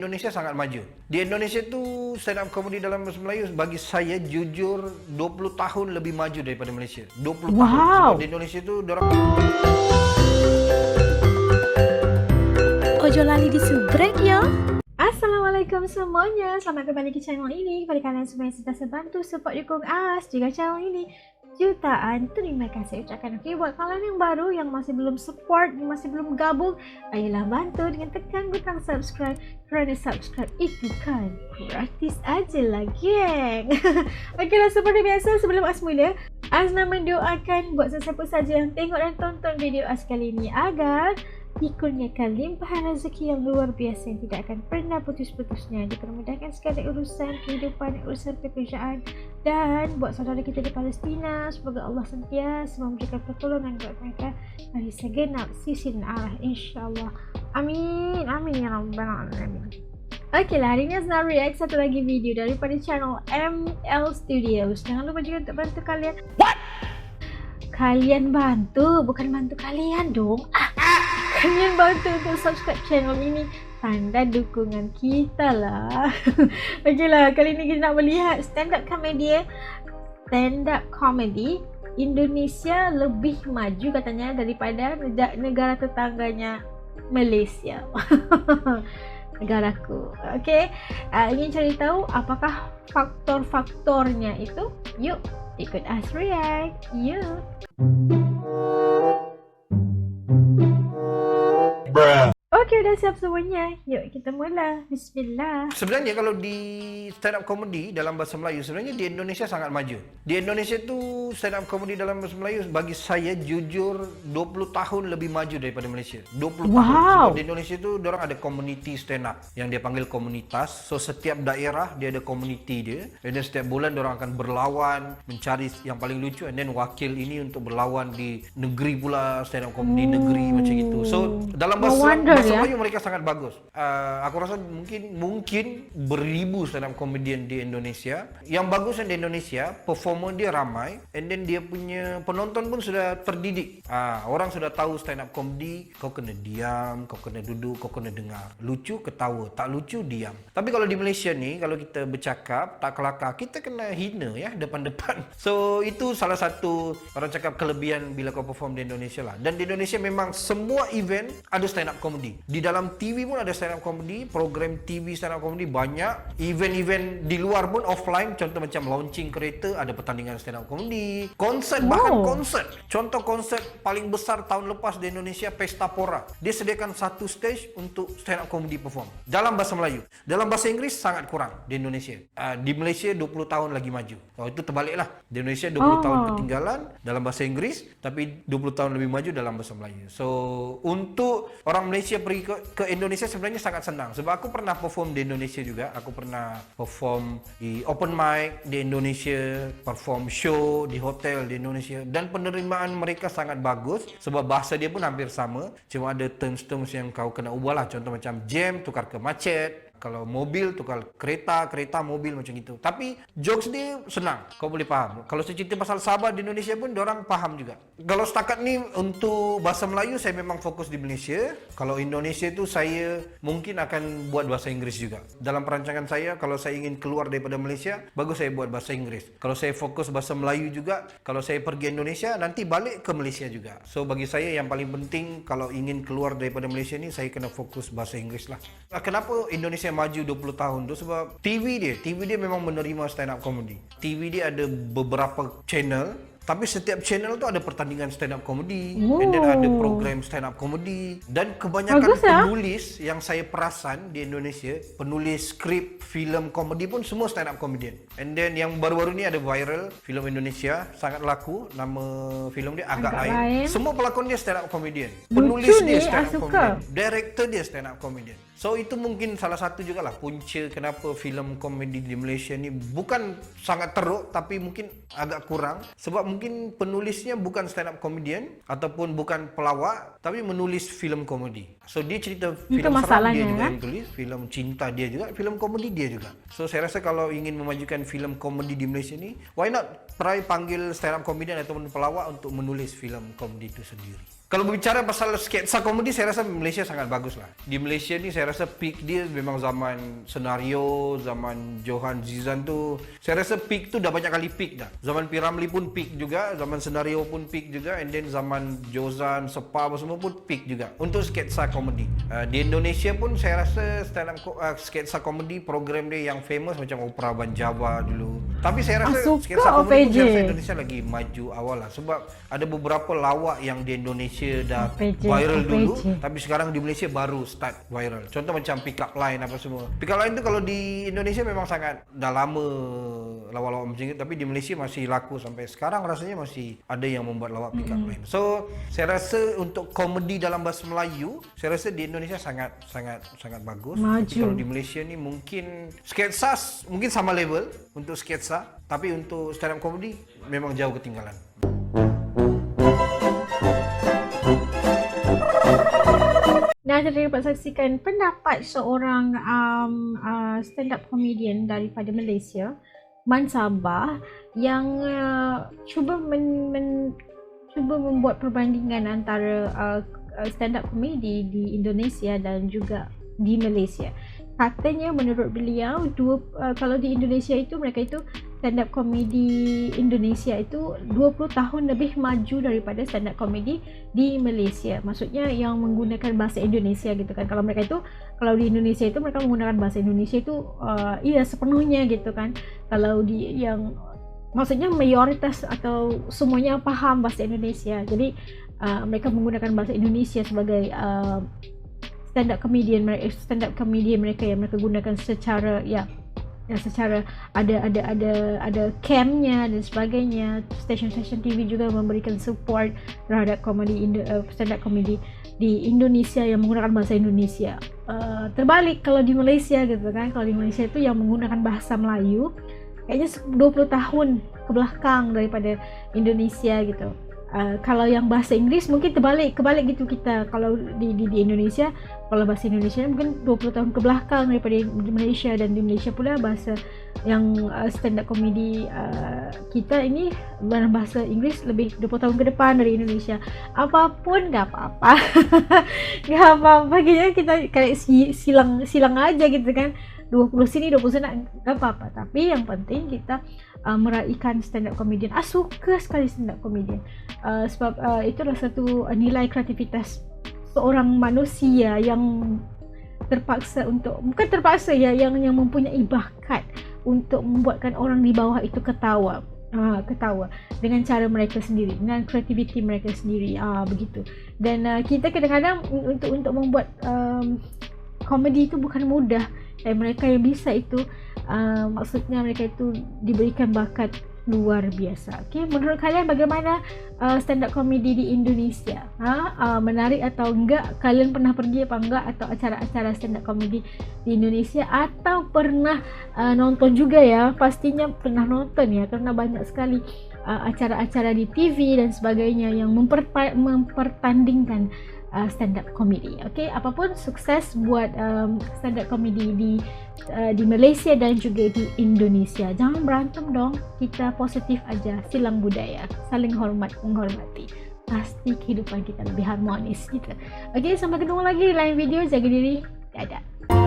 Indonesia sangat maju. Di Indonesia tu stand up comedy dalam bahasa Melayu bagi saya jujur 20 tahun lebih maju daripada Malaysia. 20 tahun. Sebab di Indonesia tu dorang Ojo lali disubrek ya. Assalamualaikum semuanya. Selamat kembali ke channel ini. Kepada kalian semua yang sentiasa bantu support dukung As juga channel ini, jutaan terima kasih ucapkan. Okey, buat kalian yang baru yang masih belum support, yang masih belum gabung, ayolah bantu dengan tekan butang subscribe, kerana subscribe itu kan gratis aja lah geng. Okeylah, seperti biasa sebelum As mula, As nak mendoakan buat sesiapa saja yang tengok dan tonton video As kali ini agar dikurniakan limpahan rezeki yang luar biasa yang tidak akan pernah putus-putusnya, dipermudahkan segala urusan kehidupan, urusan pekerjaan, dan buat saudara kita di Palestina, semoga Allah sentiasa memberikan pertolongan buat mereka dari segenap sisi dan arah, insyaAllah. Amin, amin ya rabbal alamin. Okeylah, hari ini saya nak react satu lagi video daripada channel ML Studios. Jangan lupa juga untuk bantu kalian. Kalian bantu, bukan bantu kalian dong. Kalian bantu untuk subscribe channel ini, tanda dukungan kita lah. Okeylah, kali ini kita nak melihat stand up comedy Indonesia lebih maju katanya daripada negara tetangganya Malaysia. Negaraku. Okey, ingin cari tahu apakah faktor-faktornya itu? Yuk ikut As react. Yuk. Okey, dah siap semuanya. Yuk kita mula. Bismillah. sebenarnya kalau di stand up comedy dalam bahasa Melayu sebenarnya di Indonesia sangat maju. Di Indonesia tu stand up comedy dalam bahasa Melayu bagi saya jujur 20 tahun lebih maju daripada Malaysia. 20 tahun. Sebab di Indonesia tu dorang ada community stand up yang dia panggil komunitas. So setiap daerah dia ada community dia. Dan setiap bulan dorang akan berlawan mencari yang paling lucu, and then wakil ini untuk berlawan di negeri pula, stand up comedy negeri macam itu. So dalam bahasa Melayu mereka sangat bagus. Aku rasa mungkin beribu stand up comedian di Indonesia. Yang bagusnya di Indonesia, performer dia ramai, and then dia punya penonton pun sudah terdidik. Orang sudah tahu stand up comedy, kau kena diam, kau kena duduk, kau kena dengar. Lucu ketawa, tak lucu diam. Tapi kalau di Malaysia ni, kalau kita bercakap tak kelakar, kita kena hina ya depan-depan. So itu salah satu orang cakap kelebihan bila kau perform di Indonesia lah. Dan di Indonesia memang semua event ada stand up comedy. Di dalam TV pun ada stand up comedy, program TV stand up comedy banyak. Event-event di luar pun offline, contoh macam launching kereta ada pertandingan stand up comedy. Konsert, bahkan konsert. Contoh konsert paling besar tahun lepas di Indonesia, Pesta Pora. Dia sediakan satu stage untuk stand up comedy perform dalam bahasa Melayu. Dalam bahasa Inggeris sangat kurang di Indonesia. Di Malaysia 20 tahun lagi maju. Itu terbaliklah. Di Indonesia 20 tahun ketinggalan dalam bahasa Inggeris, tapi 20 tahun lebih maju dalam bahasa Melayu. So untuk orang Malaysia pergi ke Indonesia sebenarnya sangat senang. Sebab aku pernah perform di Indonesia juga. Aku pernah perform di open mic di Indonesia, perform show di hotel di Indonesia, dan penerimaan mereka sangat bagus sebab bahasa dia pun hampir sama. Cuma ada terms-terms yang kau kena ubah lah. Contoh macam jam tukar ke macet. Kalau mobil tukar kereta mobil macam itu. Tapi jokes dia senang, kau boleh faham. Kalau saya cerita pasal Sabah di Indonesia pun diorang faham juga. Kalau setakat ni untuk bahasa Melayu saya memang fokus di Malaysia. Kalau Indonesia tu saya mungkin akan buat bahasa Inggeris juga. Dalam perancangan saya, kalau saya ingin keluar daripada Malaysia, bagus saya buat bahasa Inggeris. Kalau saya fokus bahasa Melayu juga, kalau saya pergi Indonesia nanti balik ke Malaysia juga. So bagi saya yang paling penting kalau ingin keluar daripada Malaysia ni, saya kena fokus bahasa Inggeris lah. Kenapa Indonesia maju 20 tahun tu? Sebab TV dia memang menerima stand up comedy. TV dia ada beberapa channel, tapi setiap channel tu ada pertandingan stand up comedy, and then ada program stand up comedy. Dan kebanyakan penulis yang saya perasan di Indonesia, penulis skrip filem komedi pun semua stand up comedian. And then yang baru-baru ni ada viral filem Indonesia sangat laku, nama filem dia agak lain. Semua pelakon dia stand up comedian, penulis dia stand up comedian, director dia stand up comedian. So itu mungkin salah satu juga lah punca kenapa filem komedi di Malaysia ni bukan sangat teruk, tapi mungkin agak kurang. Sebab mungkin penulisnya bukan stand up comedian ataupun bukan pelawak, tapi menulis filem komedi. So dia cerita filem seram dia juga yang tulis, filem cinta dia juga, filem komedi dia juga. So saya rasa kalau ingin memajukan filem komedi di Malaysia ni, why not try panggil stand up comedian ataupun pelawak untuk menulis filem komedi itu sendiri. Kalau berbicara pasal sketsa komedi, saya rasa Malaysia sangat bagus lah. Di Malaysia ni saya rasa peak dia memang zaman senario, zaman Johan Zizan tu. Saya rasa peak tu dah banyak kali peak dah. Zaman P. Ramlee pun peak juga, zaman senario pun peak juga, and then zaman Jozan, Sepa semua pun peak juga untuk sketsa komedi. Di Indonesia pun saya rasa sketsa komedi program dia yang famous macam Opera Ban Java dulu. Tapi saya rasa sketsa komedi pun saya rasa Indonesia lagi maju awal lah, sebab ada beberapa lawak yang di Indonesia dah viral dulu, tapi sekarang di Malaysia baru start viral. Contoh macam Pick Up Line apa semua. Pick Up Line tu kalau di Indonesia memang sangat dah lama lawak-lawak macam itu, tapi di Malaysia masih laku sampai sekarang, rasanya masih ada yang membuat lawak Pick Up Line. So saya rasa untuk komedi dalam bahasa Melayu, saya rasa di Indonesia sangat bagus. Tapi kalau di Malaysia ni mungkin sketsa mungkin sama level untuk sketsa, tapi untuk stand up comedy memang jauh ketinggalan. Dan kita dapat saksikan pendapat seorang stand-up comedian daripada Malaysia, Man Sabah, yang cuba membuat perbandingan antara stand-up comedy di Indonesia dan juga di Malaysia. Katanya menurut beliau, kalau di Indonesia itu, mereka itu stand-up comedy Indonesia itu 20 tahun lebih maju daripada stand-up comedy di Malaysia. Maksudnya yang menggunakan bahasa Indonesia gitu kan. Kalau mereka itu, kalau di Indonesia itu mereka menggunakan bahasa Indonesia itu iya sepenuhnya gitu kan. Kalau di yang maksudnya mayoritas atau semuanya paham bahasa Indonesia. Jadi mereka menggunakan bahasa Indonesia sebagai stand-up comedian mereka yang mereka gunakan secara secara ada campnya dan sebagainya. Stesen-stesen TV juga memberikan support terhadap stand-up comedy di Indonesia yang menggunakan bahasa Indonesia. Terbalik kalau di Malaysia gitu kan. Kalau di Malaysia itu yang menggunakan bahasa Melayu kayaknya 20 tahun ke belakang daripada Indonesia gitu. Kalau yang bahasa Inggris mungkin kebalik gitu kita. Kalau di Indonesia, kalau bahasa Indonesia mungkin 20 tahun ke belakang daripada di Malaysia, dan di Malaysia pula bahasa yang stand up comedy kita ini dalam bahasa Inggris lebih 20 tahun ke depan dari Indonesia. Apapun enggak apa-apa. Enggak apa-apa kita kayak silang aja gitu kan. 20 sini 20 sana enggak apa-apa, tapi yang penting kita meraihkan stand up comedian. Suka sekali stand up comedian sebab itu adalah satu nilai kreativitas seorang manusia yang terpaksa untuk, bukan terpaksa ya, yang mempunyai bakat untuk membuatkan orang di bawah itu ketawa dengan cara mereka sendiri, dengan kreativiti mereka sendiri, begitu. Dan kita kadang-kadang untuk membuat komedi itu bukan mudah. Dan mereka yang bisa itu maksudnya mereka itu diberikan bakat luar biasa. Okay? Menurut kalian bagaimana stand up comedy di Indonesia? Menarik atau enggak? Kalian pernah pergi apa enggak atau acara-acara stand up comedy di Indonesia, atau pernah nonton juga ya? Pastinya pernah nonton ya, karena banyak sekali acara-acara di TV dan sebagainya yang mempertandingkan stand up comedy. Okay, apapun sukses buat stand up comedy di Malaysia dan juga di Indonesia. Jangan berantem dong, kita positif aja, silang budaya, saling menghormati. Pasti kehidupan kita lebih harmonis gitu. Okay, sampai ketemu lagi di lain video. Jaga diri, dadah.